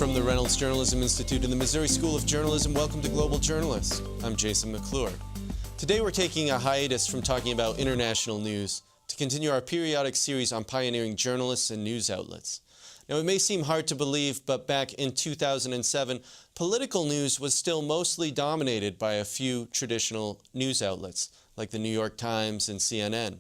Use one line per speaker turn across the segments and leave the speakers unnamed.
From the Reynolds Journalism Institute and the Missouri School of Journalism, welcome to Global Journalist. I'm Jason McClure. Today we're taking a hiatus from talking about international news to continue our periodic series on pioneering journalists and news outlets. Now, it may seem hard to believe, but back in 2007, political news was still mostly dominated by a few traditional news outlets, like the New York Times and CNN.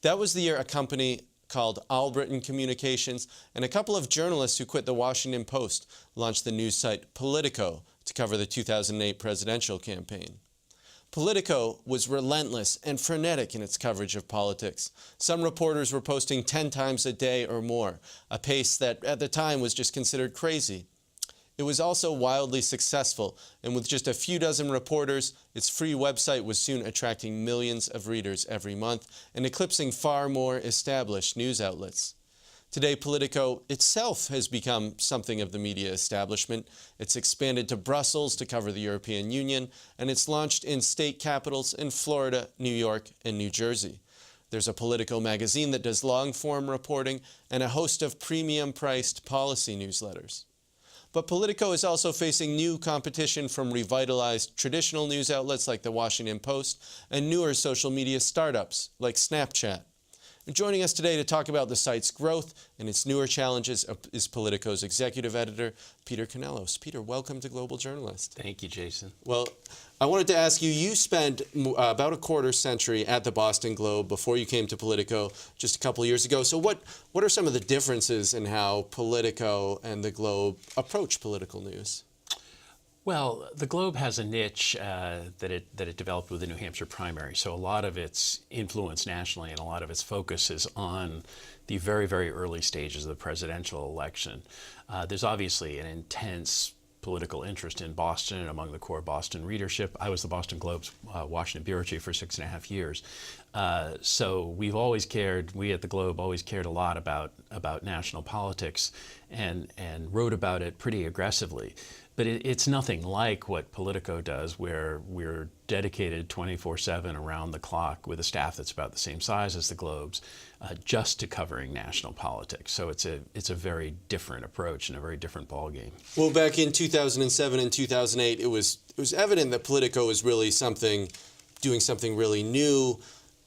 That was the year a company called Albritton Communications and a couple of journalists who quit the Washington Post launched the news site Politico to cover the 2008 presidential campaign. Politico was relentless and frenetic in its coverage of politics. Some reporters were posting 10 times a day or more, a pace that at the time was just considered crazy. It was also wildly successful, and with just a few dozen reporters, its free website was soon attracting millions of readers every month and eclipsing far more established news outlets. Today, Politico itself has become something of the media establishment. It's expanded to Brussels to cover the European Union, and it's launched in state capitals in Florida, New York, and New Jersey. There's a Politico magazine that does long-form reporting and a host of premium-priced policy newsletters. But Politico is also facing new competition from revitalized traditional news outlets like the Washington Post and newer social media startups like Snapchat. And joining us today to talk about the site's growth and its newer challenges is Politico's executive editor, Peter Canellos. Peter, welcome to Global Journalist.
Thank you, Jason.
Well, I wanted to ask you, you spent about a quarter century at the Boston Globe before you came to Politico just a couple years ago. So what are some of the differences in how Politico and the Globe approach political news?
Well, the Globe has a niche that it developed with the New Hampshire primary. So a lot of its influence nationally and a lot of its focus is on the very, very early stages of the presidential election. There's obviously an intense political interest in Boston and among the core Boston readership. I was the Boston Globe's Washington bureau chief for 6.5 years. So we at the Globe always cared a lot about national politics and wrote about it pretty aggressively. But it's nothing like what Politico does, where we're dedicated 24/7 around the clock with a staff that's about the same size as the Globe's, just to covering national politics. So it's a very different approach and a very different ballgame.
Well, back in 2007 and 2008, it was evident that Politico was really doing something really new.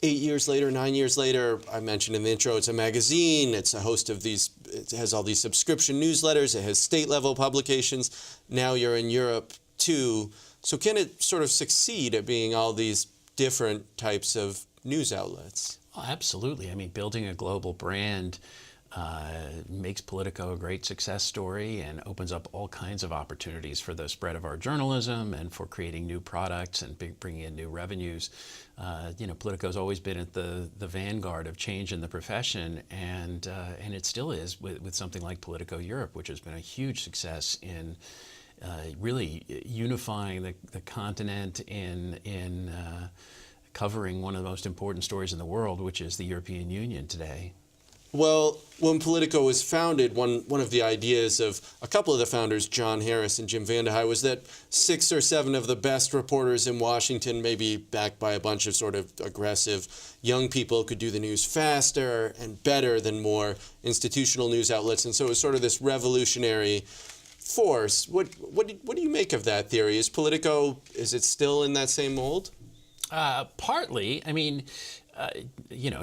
8 years later, 9 years later, I mentioned in the intro, it's a magazine, it's a host of these, it has all these subscription newsletters, it has state-level publications. Now you're in Europe, too. So can it sort of succeed at being all these different types of news outlets?
Oh, absolutely. I mean, building a global brand makes Politico a great success story and opens up all kinds of opportunities for the spread of our journalism and for creating new products and bringing in new revenues. Politico's always been at the vanguard of change in the profession, and it still is with something like Politico Europe, which has been a huge success in really unifying the continent in covering one of the most important stories in the world, which is the European Union today.
Well, when Politico was founded, one of the ideas of a couple of the founders, John Harris and Jim Vandehei, was that 6 or 7 of the best reporters in Washington, maybe backed by a bunch of sort of aggressive young people, could do the news faster and better than more institutional news outlets. And so it was sort of this revolutionary force. What do you make of that theory? Is Politico, is it still in that same mold?
Partly. I mean,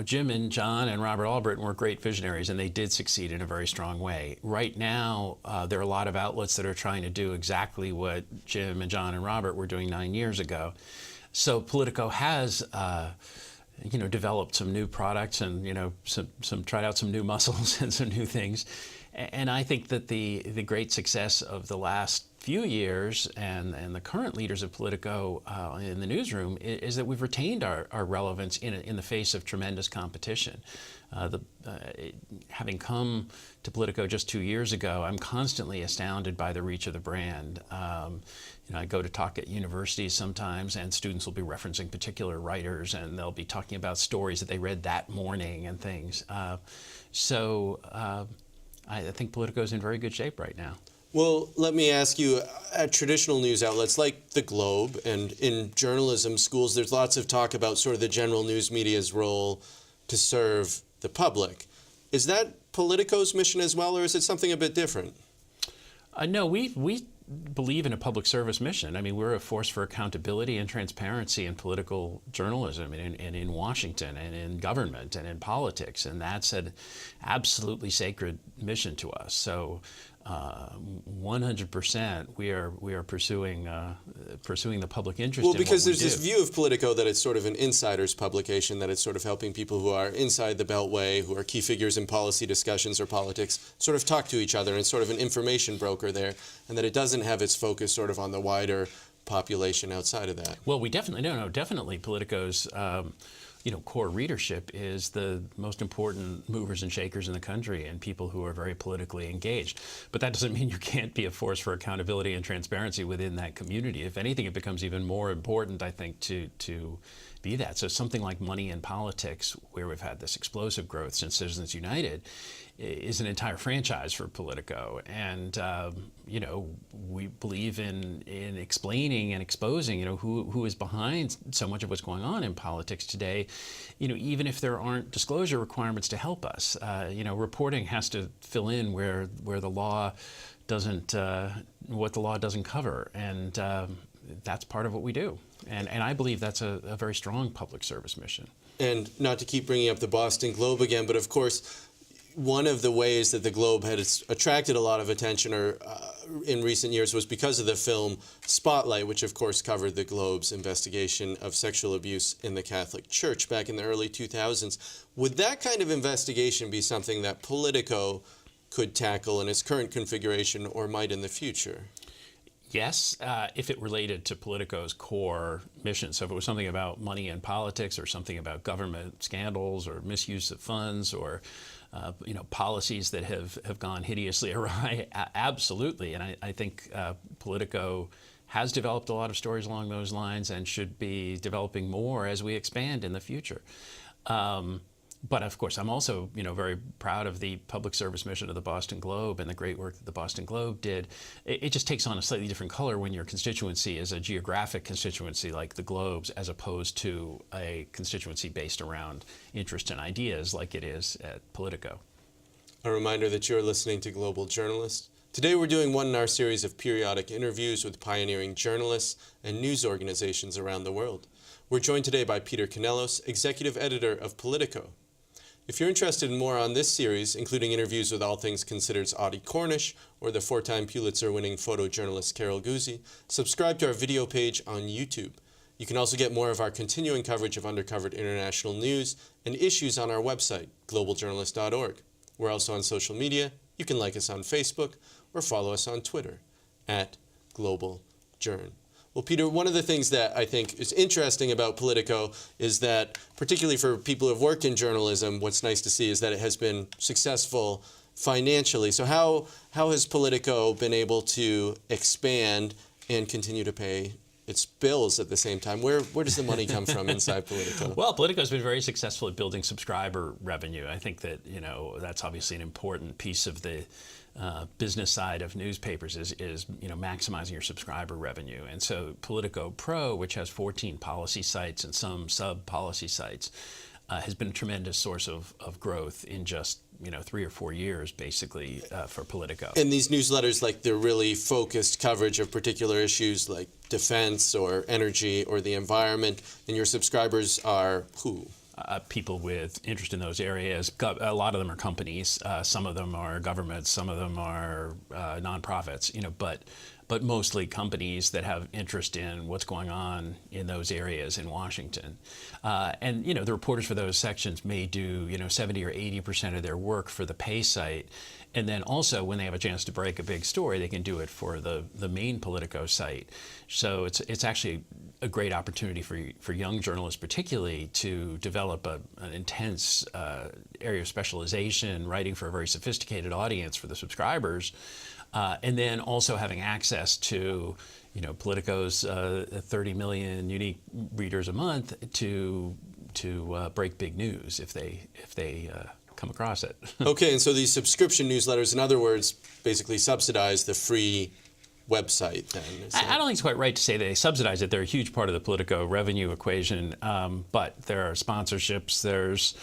Jim and John and Robert Albritton were great visionaries, and they did succeed in a very strong way. Right now, there are a lot of outlets that are trying to do exactly what Jim and John and Robert were doing 9 years ago. So Politico has, developed some new products and, tried out some new muscles and some new things. And I think that the great success of the last few years and the current leaders of Politico in the newsroom is that we've retained our relevance in the face of tremendous competition. Having come to Politico just 2 years ago, I'm constantly astounded by the reach of the brand. I go to talk at universities sometimes, and students will be referencing particular writers, and they'll be talking about stories that they read that morning and things. I think Politico is in very good shape right now.
Well, let me ask you, at traditional news outlets like the Globe and in journalism schools, there's lots of talk about sort of the general news media's role to serve the public. Is that Politico's mission as well, or is it something a bit different?
No, we believe in a public service mission. I mean, we're a force for accountability and transparency in political journalism and in Washington and in government and in politics, and that's an absolutely sacred mission to us. So 100% we are pursuing the public interest.
Well,
in
because
what we
there's this
do.
view of Politico that it's sort of an insider's publication, that it's sort of helping people who are inside the Beltway, who are key figures in policy discussions or politics, sort of talk to each other, and it's sort of an information broker there, and that it doesn't have its focus sort of on the wider population outside of that.
Well, we definitely Politico's core readership is the most important movers and shakers in the country and people who are very politically engaged. But that doesn't mean you can't be a force for accountability and transparency within that community. If anything, it becomes even more important, I think, to be that. So something like Money in Politics, where we've had this explosive growth since Citizens United, is an entire franchise for Politico. And, we believe in explaining and exposing, who is behind so much of what's going on in politics today, even if there aren't disclosure requirements to help us. Reporting has to fill in where the law doesn't, what the law doesn't cover. And that's part of what we do. And I believe that's a very strong public service mission.
And not to keep bringing up the Boston Globe again, but of course, one of the ways that the Globe had attracted a lot of attention in recent years was because of the film Spotlight, which of course covered the Globe's investigation of sexual abuse in the Catholic Church back in the early 2000s. Would that kind of investigation be something that Politico could tackle in its current configuration or might in the future?
Yes, if it related to Politico's core mission. So if it was something about money and politics or something about government scandals or misuse of funds or policies that have gone hideously awry, absolutely. And I think Politico has developed a lot of stories along those lines and should be developing more as we expand in the future. But of course, I'm also, very proud of the public service mission of the Boston Globe and the great work that the Boston Globe did. It just takes on a slightly different color when your constituency is a geographic constituency like the Globe's, as opposed to a constituency based around interest and ideas like it is at Politico.
A reminder that you're listening to Global Journalist. Today we're doing one in our series of periodic interviews with pioneering journalists and news organizations around the world. We're joined today by Peter Canellos, executive editor of Politico. If you're interested in more on this series, including interviews with All Things Considered's Audie Cornish or the 4-time Pulitzer-winning photojournalist Carol Guzzi, subscribe to our video page on YouTube. You can also get more of our continuing coverage of undercovered international news and issues on our website, globaljournalist.org. We're also on social media. You can like us on Facebook or follow us on Twitter @GlobalJourn. Well, Peter, one of the things that I think is interesting about Politico is that, particularly for people who have worked in journalism, what's nice to see is that it has been successful financially. So how has Politico been able to expand and continue to pay its bills at the same time? Where does the money come from inside Politico?
Well, Politico has been very successful at building subscriber revenue. I think that, that's obviously an important piece of the business side of newspapers is maximizing your subscriber revenue. And so Politico Pro, which has 14 policy sites and some sub-policy sites, has been a tremendous source of growth in just 3 or 4 years, basically, for Politico.
And these newsletters, like they're really focused coverage of particular issues like defense or energy or the environment, and your subscribers are who?
People with interest in those areas. A lot of them are companies. Some of them are governments. Some of them are nonprofits. But mostly companies that have interest in what's going on in those areas in Washington. And the reporters for those sections may do 70 or 80% of their work for the pay site. And then also, when they have a chance to break a big story, they can do it for the main Politico site. So it's actually a great opportunity for young journalists, particularly, to develop an intense area of specialization, writing for a very sophisticated audience for the subscribers, and then also having access to Politico's 30 million unique readers a month to break big news if they come across it.
Okay, and so these subscription newsletters, in other words, basically subsidize the free website then?
I don't think it's quite right to say they subsidize it. They're a huge part of the Politico revenue equation, but there are sponsorships, there's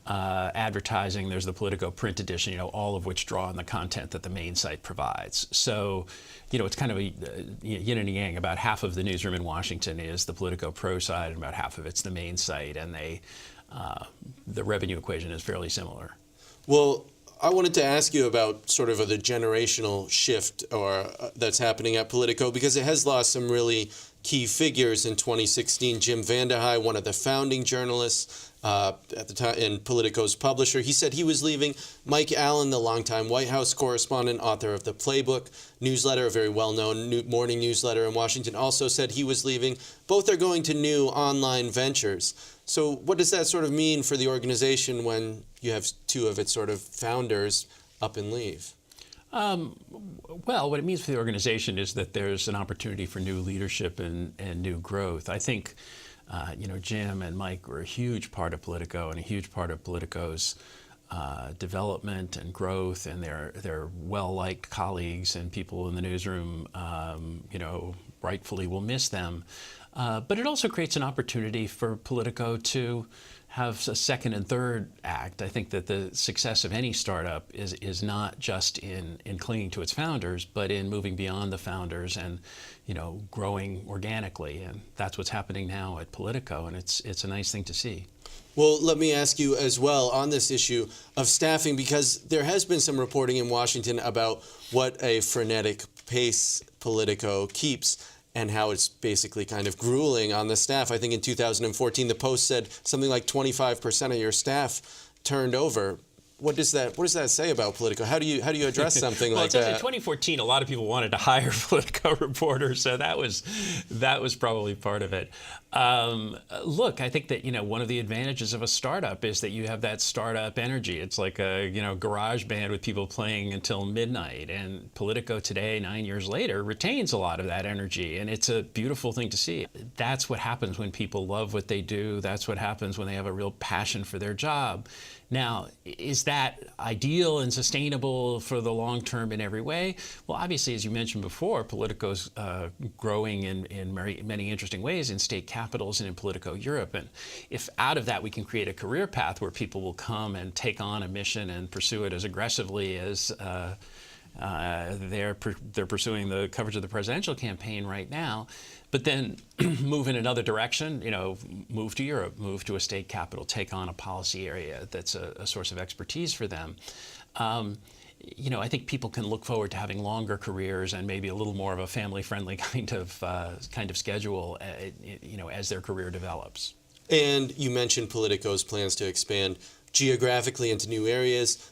advertising, there's the Politico print edition, all of which draw on the content that the main site provides. So, it's kind of a yin and yang. About half of the newsroom in Washington is the Politico pro side, and about half of it's the main site, and the revenue equation is fairly similar.
Well, I wanted to ask you about sort of the generational shift that's happening at Politico, because it has lost some really key figures in 2016. Jim Vandehei, one of the founding journalists at the time and Politico's publisher, he said he was leaving. Mike Allen, the longtime White House correspondent, author of the Playbook newsletter, a very well-known morning newsletter in Washington, also said he was leaving. Both are going to new online ventures. So what does that sort of mean for the organization when you have two of its sort of founders up and leave?
Well, what it means for the organization is that there's an opportunity for new leadership and new growth. I think, Jim and Mike were a huge part of Politico and a huge part of Politico's development and growth, and they're well-liked colleagues, and people in the newsroom, rightfully will miss them. But it also creates an opportunity for Politico to have a second and third act. I think that the success of any startup is not just in clinging to its founders, but in moving beyond the founders and, growing organically. And that's what's happening now at Politico, and it's a nice thing to see.
Well, let me ask you as well on this issue of staffing, because there has been some reporting in Washington about what a frenetic pace Politico keeps and how it's basically kind of grueling on the staff. I think in 2014, the Post said something like 25% of your staff turned over. What does that say about Politico? How do you address something
well,
like that?
In 2014, a lot of people wanted to hire Politico reporters, so that was probably part of it. Look, I think that one of the advantages of a startup is that you have that startup energy. It's like a garage band with people playing until midnight, and Politico today, 9 years later, retains a lot of that energy, and it's a beautiful thing to see. That's what happens when people love what they do. That's what happens when they have a real passion for their job. Now, is that ideal and sustainable for the long term in every way? Well, obviously, as you mentioned before, Politico's growing in many interesting ways in state capitals and in Politico Europe. And if out of that we can create a career path where people will come and take on a mission and pursue it as aggressively as they're pursuing the coverage of the presidential campaign right now, but then move in another direction, move to Europe, move to a state capital, take on a policy area that's a source of expertise for them. I think people can look forward to having longer careers and maybe a little more of a family-friendly kind of schedule, as their career develops.
And you mentioned Politico's plans to expand geographically into new areas.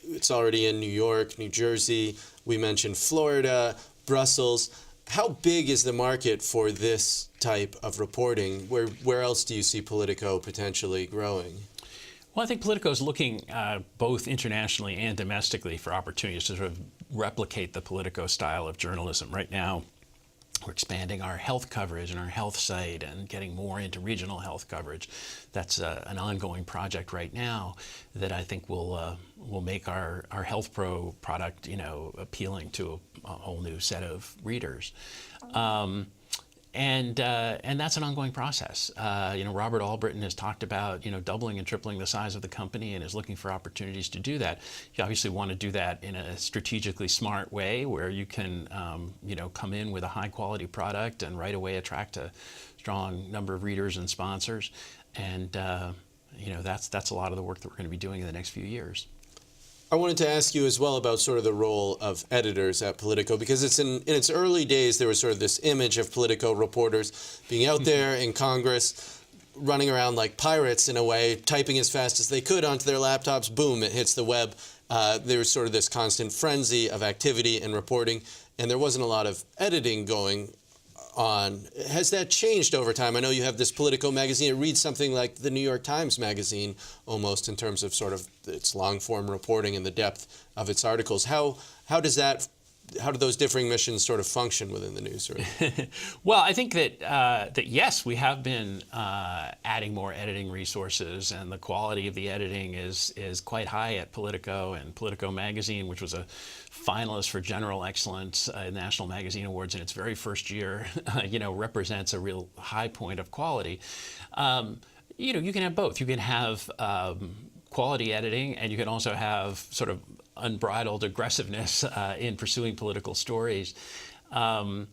It's already in New York, New Jersey. We mentioned Florida, Brussels. How big is the market for this type of reporting? Where else do you see Politico potentially growing?
Well, I think Politico is looking both internationally and domestically for opportunities to sort of replicate the Politico style of journalism. Right now, we're expanding our health coverage and our health site and getting more into regional health coverage. That's an ongoing project right now that I think will make our Health Pro product, appealing to a whole new set of readers. And that's an ongoing process. Robert Albritton has talked about, doubling and tripling the size of the company and is looking for opportunities to do that. You obviously want to do that in a strategically smart way where you can, come in with a high quality product and right away attract a strong number of readers and sponsors. And, that's a lot of the work that we're going to be doing in the next few years.
I wanted to ask you as well about sort of the role of editors at Politico, because it's in its early days, there was sort of this image of Politico reporters being out there in Congress, running around like pirates in a way, typing as fast as they could onto their laptops. Boom, it hits the web. There was sort of this constant frenzy of activity and reporting, and there wasn't a lot of editing going on. Has that changed over time? I know you have this Politico magazine. It reads something like the New York Times magazine almost in terms of sort of its long-form reporting and the depth of its articles. How do those differing missions sort of function within the newsroom?
Well, I think that yes, we have been adding more editing resources, and the quality of the editing is quite high at Politico, and Politico magazine, which was a finalist for General Excellence National Magazine Awards in its very first year, represents a real high point of quality. You can have both. You can have quality editing, and you can also have sort of unbridled aggressiveness in pursuing political stories. That's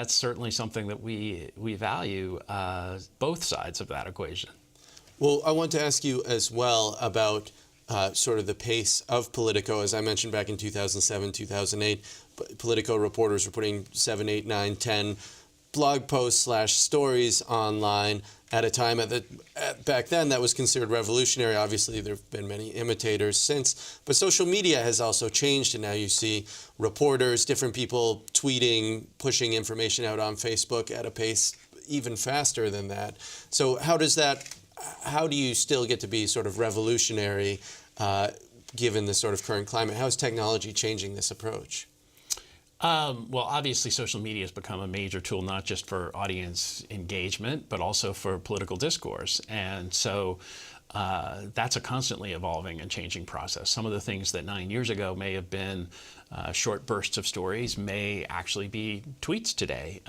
certainly something that we value, both sides of that equation.
Well, I want to ask you as well about sort of the pace of Politico. As I mentioned back in 2007, 2008, Politico reporters were putting 7, 8, 9, 10 blog posts / stories online at a time. Back then, that was considered revolutionary. Obviously, there have been many imitators since. But social media has also changed, and now you see reporters, different people tweeting, pushing information out on Facebook at a pace even faster than that. So how do you still get to be sort of revolutionary given the sort of current climate? How is technology changing this approach?
Well, obviously, social media has become a major tool, not just for audience engagement, but also for political discourse. And so that's a constantly evolving and changing process. Some of the things that 9 years ago may have been short bursts of stories may actually be tweets today.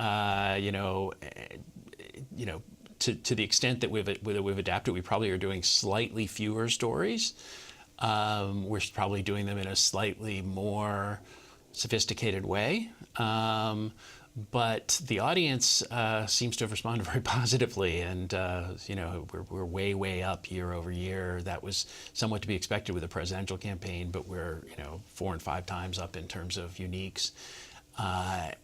To the extent that we've adapted, we probably are doing slightly fewer stories. We're probably doing them in a slightly more sophisticated way, but the audience seems to have responded very positively, and we're way up year over year. That was somewhat to be expected with a presidential campaign, but we're 4 and 5 times up in terms of uniques,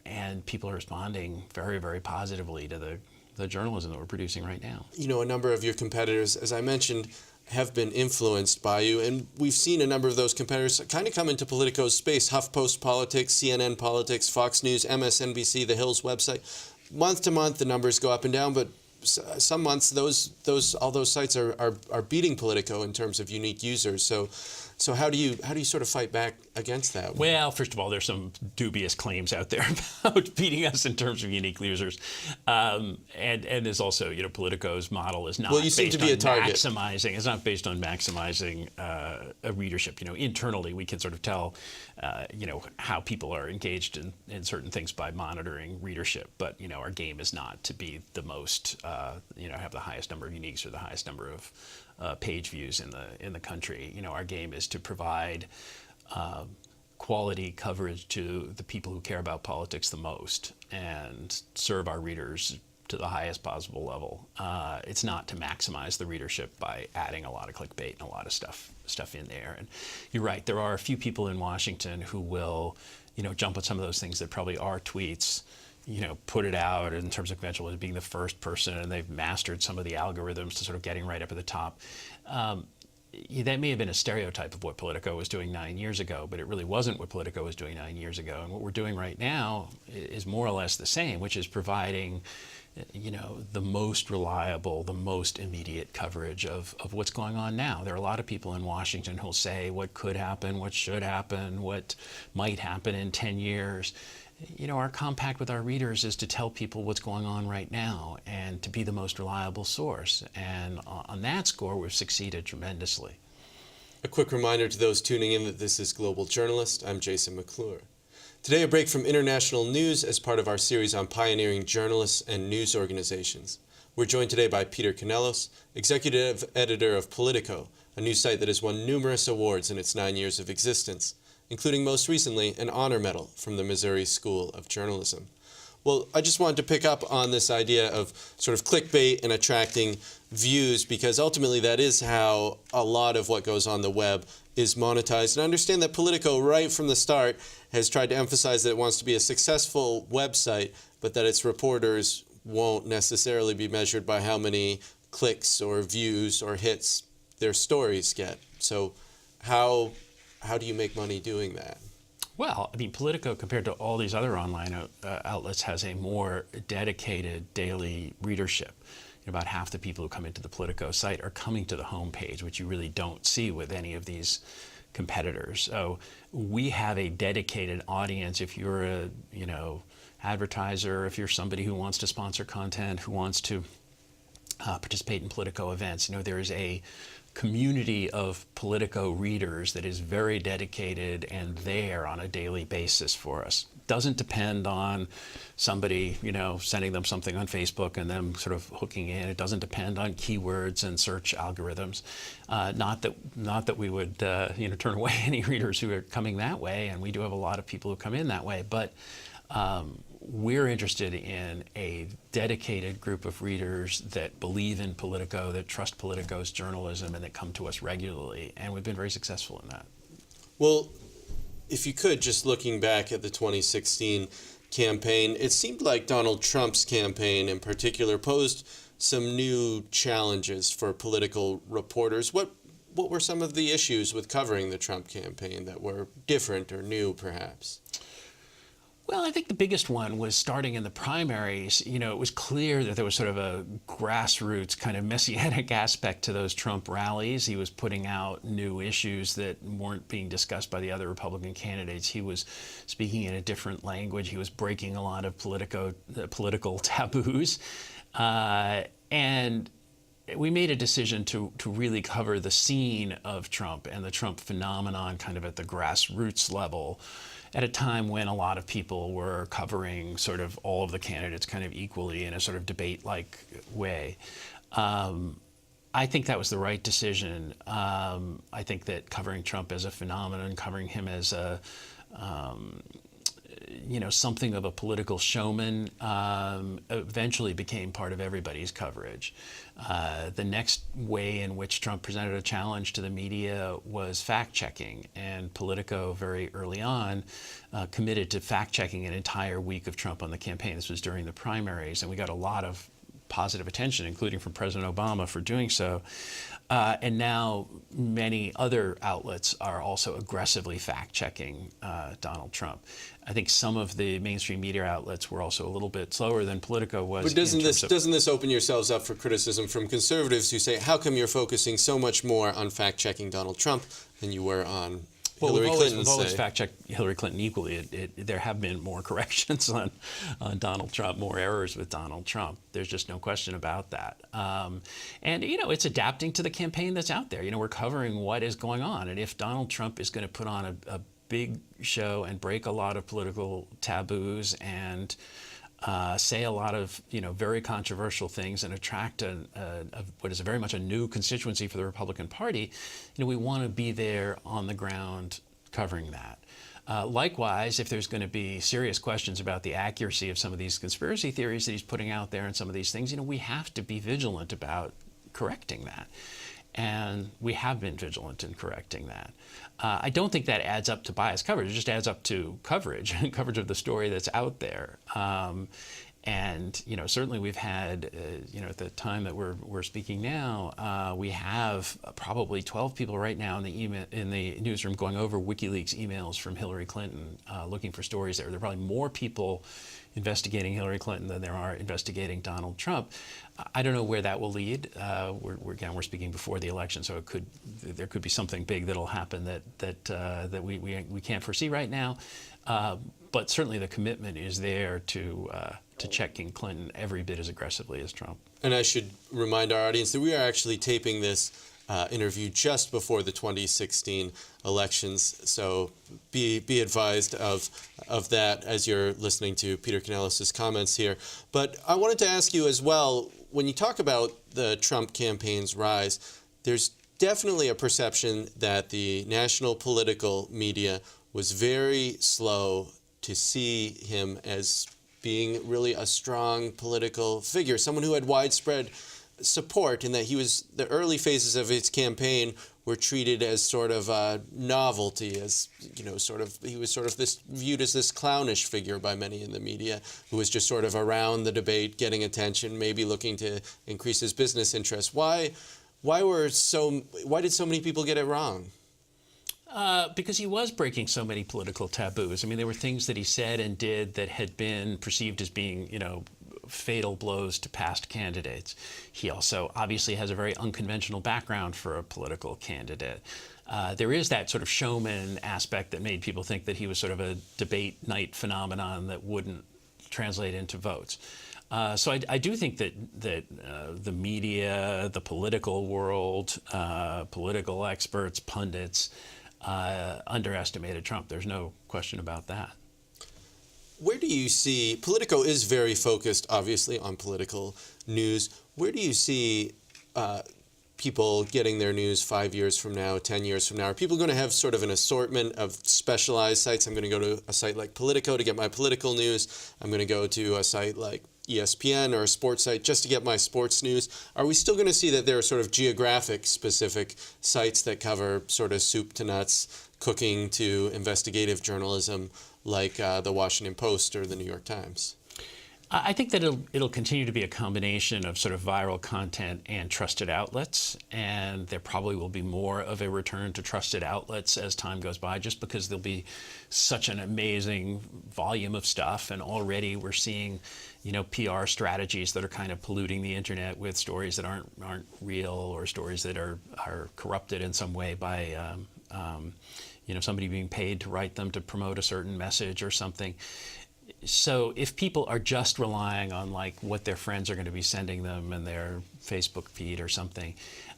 and people are responding very positively to the journalism that we're producing right now.
A number of your competitors, as I mentioned, have been influenced by you, and we've seen a number of those competitors kind of come into Politico's space. HuffPost Politics, CNN Politics, Fox News, MSNBC, The Hill's website. Month to month, the numbers go up and down, but some months all those sites are beating Politico in terms of unique users. So how do you sort of fight back against that?
Well, first of all, there's some dubious claims out there about beating us in terms of unique users, and there's also Politico's model is not based on maximizing. It's not based on maximizing a readership. Internally we can sort of tell how people are engaged in certain things by monitoring readership, but our game is not to be the most have the highest number of uniques or the highest number of page views in the country. Our game is to provide quality coverage to the people who care about politics the most and serve our readers to the highest possible level. It's not to maximize the readership by adding a lot of clickbait and a lot of stuff in there. And you're right, there are a few people in Washington who will jump on some of those things that probably are tweets, put it out in terms of conventional as being the first person, and they've mastered some of the algorithms to sort of getting right up at the top. That may have been a stereotype of what Politico was doing 9 years ago, but it really wasn't what Politico was doing 9 years ago. And what we're doing right now is more or less the same, which is providing the most reliable, the most immediate coverage of what's going on now. There are a lot of people in Washington who'll say what could happen, what should happen, what might happen in 10 years. Our compact with our readers is to tell people what's going on right now and to be the most reliable source. And on that score, we've succeeded tremendously.
A quick reminder to those tuning in that this is Global Journalist. I'm Jason McClure. Today, a break from international news as part of our series on pioneering journalists and news organizations. We're joined today by Peter Canellos, executive editor of Politico, a news site that has won numerous awards in its 9 years of existence, including most recently an honor medal from the Missouri School of Journalism. Well, I just wanted to pick up on this idea of sort of clickbait and attracting views, because ultimately that is how a lot of what goes on the web is monetized. And I understand that Politico, right from the start, has tried to emphasize that it wants to be a successful website, but that its reporters won't necessarily be measured by how many clicks or views or hits their stories get. So how do you make money doing that?
Well, Politico, compared to all these other online outlets, has a more dedicated daily readership. About half the people who come into the Politico site are coming to the homepage, which you really don't see with any of these competitors. So we have a dedicated audience. If you're a advertiser, if you're somebody who wants to sponsor content, who wants to participate in Politico events, there is a community of Politico readers that is very dedicated and there on a daily basis for us. doesn't depend on somebody, sending them something on Facebook and them sort of hooking in. It doesn't depend on keywords and search algorithms. Not that we would, turn away any readers who are coming that way, and we do have a lot of people who come in that way, but we're interested in a dedicated group of readers that believe in Politico, that trust Politico's journalism, and that come to us regularly, and we've been very successful in that.
Well, if you could, just looking back at the 2016 campaign, it seemed like Donald Trump's campaign in particular posed some new challenges for political reporters. What were some of the issues with covering the Trump campaign that were different or new, perhaps?
Well, I think the biggest one was starting in the primaries. It was clear that there was sort of a grassroots kind of messianic aspect to those Trump rallies. He was putting out new issues that weren't being discussed by the other Republican candidates. He was speaking in a different language. He was breaking a lot of political taboos. And we made a decision to really cover the scene of Trump and the Trump phenomenon kind of at the grassroots level, at a time when a lot of people were covering sort of all of the candidates kind of equally in a sort of debate-like way. I think that was the right decision. I think that covering Trump as a phenomenon, covering him as a something of a political showman, eventually became part of everybody's coverage. The next way in which Trump presented a challenge to the media was fact-checking, and Politico very early on committed to fact-checking an entire week of Trump on the campaign. This was during the primaries, and we got a lot of positive attention, including from President Obama, for doing so. And now many other outlets are also aggressively fact-checking Donald Trump. I think some of the mainstream media outlets were also a little bit slower than Politico was.
But doesn't this open yourselves up for criticism from conservatives who say, how come you're focusing so much more on fact-checking Donald Trump than you were on Hillary Clinton?
We've always fact-checked Hillary Clinton equally. There have been more corrections on Donald Trump, more errors with Donald Trump. There's just no question about that. And it's adapting to the campaign that's out there. We're covering what is going on. And if Donald Trump is going to put on a big show and break a lot of political taboos and say a lot of very controversial things and attract what is very much a new constituency for the Republican Party, we want to be there on the ground covering that. Likewise, if there's going to be serious questions about the accuracy of some of these conspiracy theories that he's putting out there and some of these things, we have to be vigilant about correcting that. And we have been vigilant in correcting that. I don't think that adds up to biased coverage. It just adds up to coverage, coverage of the story that's out there. And certainly we've had, at the time that we're speaking now, we have probably 12 people right now in the newsroom going over WikiLeaks emails from Hillary Clinton, looking for stories there. There are probably more people investigating Hillary Clinton than there are investigating Donald Trump. I don't know where that will lead. We're speaking before the election, so there could be something big that'll happen that we can't foresee right now. But certainly the commitment is there to checking Clinton every bit as aggressively as Trump.
And I should remind our audience that we are actually taping this interview just before the 2016 elections, so be advised of that as you're listening to Peter Canellos' comments here. But I wanted to ask you as well, when you talk about the Trump campaign's rise, there's definitely a perception that the national political media was very slow to see him as being really a strong political figure, someone who had widespread support, and that the early phases of his campaign were treated as sort of a novelty, as he was sort of viewed as this clownish figure by many in the media, who was just sort of around the debate, getting attention, maybe looking to increase his business interests. Why did so many people get it wrong?
Because he was breaking so many political taboos. I mean, there were things that he said and did that had been perceived as being, fatal blows to past candidates. He also obviously has a very unconventional background for a political candidate. There is that sort of showman aspect that made people think that he was sort of a debate night phenomenon that wouldn't translate into votes. So I do think that the media, the political world, political experts, pundits, underestimated Trump. There's no question about that.
Where do you see, Politico is very focused, obviously, on political news. Where do you see people getting their news 5 years from now, 10 years from now? Are people going to have sort of an assortment of specialized sites? I'm going to go to a site like Politico to get my political news. I'm going to go to a site like ESPN or a sports site just to get my sports news. Are we still going to see that there are sort of geographic specific sites that cover sort of soup to nuts, cooking to investigative journalism like the Washington Post or the New York Times?
I think that it'll continue to be a combination of sort of viral content and trusted outlets, and there probably will be more of a return to trusted outlets as time goes by, just because there'll be such an amazing volume of stuff, and already we're seeing, PR strategies that are kind of polluting the internet with stories that aren't real, or stories that are corrupted in some way by somebody being paid to write them to promote a certain message or something. So if people are just relying on like what their friends are going to be sending them in their Facebook feed or something,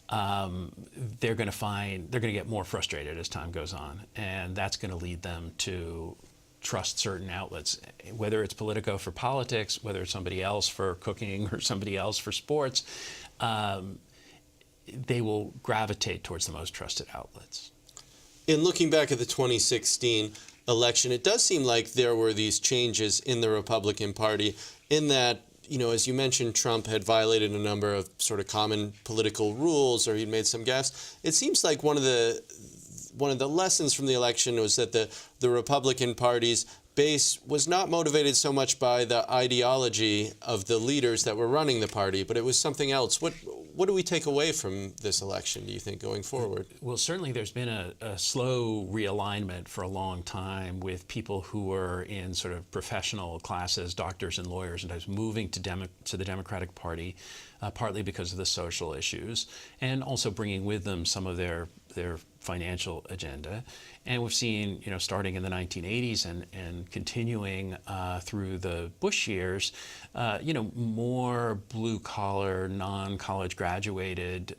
they're going to get more frustrated as time goes on, and that's going to lead them to trust certain outlets, whether it's Politico for politics, whether it's somebody else for cooking or somebody else for sports. They will gravitate towards the most trusted outlets.
In looking back at the 2016 election, it does seem like there were these changes in the Republican Party in that, as you mentioned, Trump had violated a number of sort of common political rules, or he'd made some gaffes. It seems like one of the lessons from the election was that the Republican Party's base was not motivated so much by the ideology of the leaders that were running the party, but it was something else. What do we take away from this election, do you think, going forward?
Well, certainly there's been a slow realignment for a long time with people who were in sort of professional classes, doctors and lawyers, and others moving to the Democratic Party, partly because of the social issues, and also bringing with them some of their financial agenda. And we've seen, starting in the 1980s and continuing through the Bush years, more blue-collar, non-college graduated,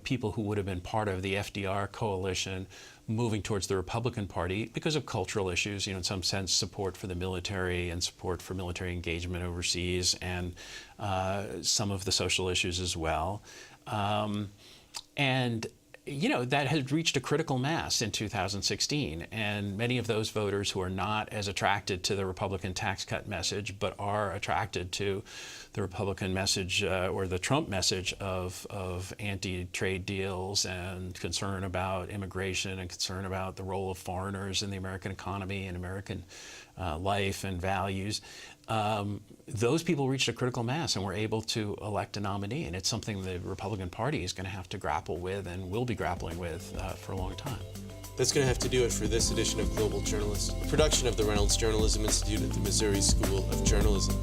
people who would have been part of the FDR coalition moving towards the Republican Party because of cultural issues, in some sense support for the military and support for military engagement overseas, and some of the social issues as well. That had reached a critical mass in 2016, and many of those voters who are not as attracted to the Republican tax cut message, but are attracted to the Republican message or the Trump message of anti-trade deals and concern about immigration and concern about the role of foreigners in the American economy and American life and values. Those people reached a critical mass and were able to elect a nominee, and it's something the Republican Party is going to have to grapple with and will be grappling with for a long time.
That's going to have to do it for this edition of Global Journalist, a production of the Reynolds Journalism Institute at the Missouri School of Journalism.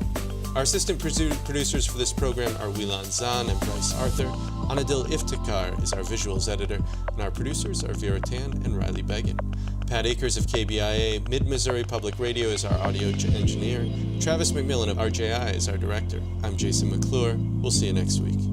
Our assistant producers for this program are Whelan Zahn and Bryce Arthur. Anadil Iftikhar is our visuals editor, and our producers are Vera Tan and Riley Beggin. Pat Akers of KBIA Mid-Missouri Public Radio is our audio engineer. Travis McMillan of RJI is our director. I'm Jason McClure. We'll see you next week.